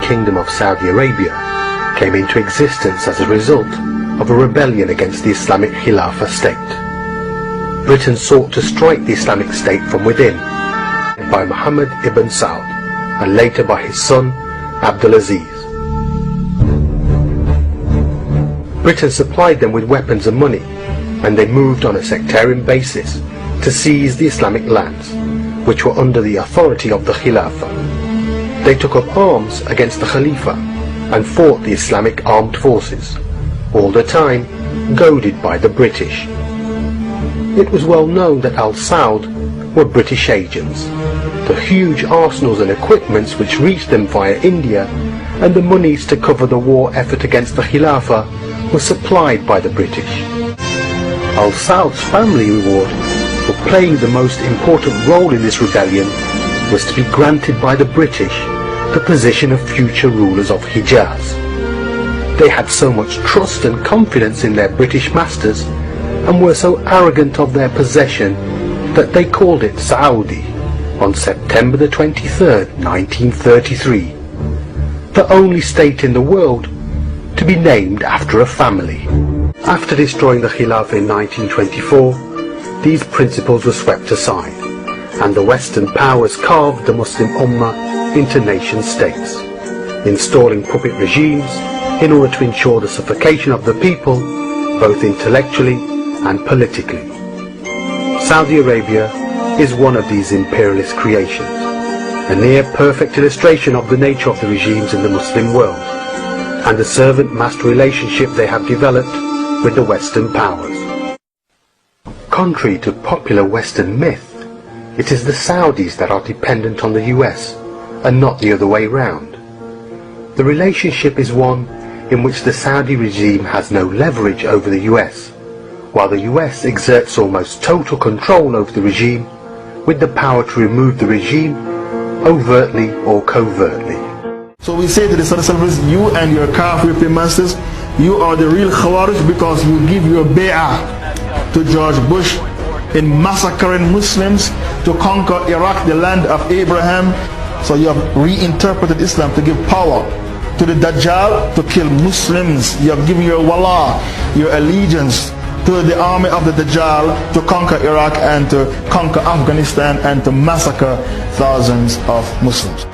Kingdom of Saudi Arabia came into existence as a result of a rebellion against the Islamic Khilafah state. Britain sought to strike the Islamic State from within, by Muhammad ibn Saud and later by his son Abdulaziz. Britain supplied them with weapons and money, and they moved on a sectarian basis to seize the Islamic lands, which were under the authority of the Khilafah. They took up arms against the Khalifa and fought the Islamic armed forces, all the time goaded by the British. It was well known that Al Saud were British agents. The huge arsenals and equipments which reached them via India and the monies to cover the war effort against the Khilafah were supplied by the British. Al Saud's family reward for playing the most important role in this rebellion was to be granted by the British the position of future rulers of Hijaz. They had so much trust and confidence in their British masters and were so arrogant of their possession that they called it Saudi on September the 23rd, 1933, the only state in the world to be named after a family. After destroying the Khilafah in 1924, these principles were swept aside, and the Western powers carved the Muslim Ummah into nation states, installing puppet regimes in order to ensure the suffocation of the people, both intellectually and politically. Saudi Arabia is one of these imperialist creations, a near-perfect illustration of the nature of the regimes in the Muslim world, and the servant-master relationship they have developed with the Western powers. Contrary to popular Western myth, it is the Saudis that are dependent on the US, and not the other way round. The relationship is one in which the Saudi regime has no leverage over the US, while the US exerts almost total control over the regime, with the power to remove the regime overtly or covertly. So we say to the Salafis, you and your Kafir masters, you are the real Khawarij because you give your bay'ah to George Bush in massacring Muslims to conquer Iraq, the land of Abraham. So you have reinterpreted Islam to give power to the Dajjal to kill Muslims. You have given your wala, your allegiance to the army of the Dajjal to conquer Iraq and to conquer Afghanistan and to massacre thousands of Muslims.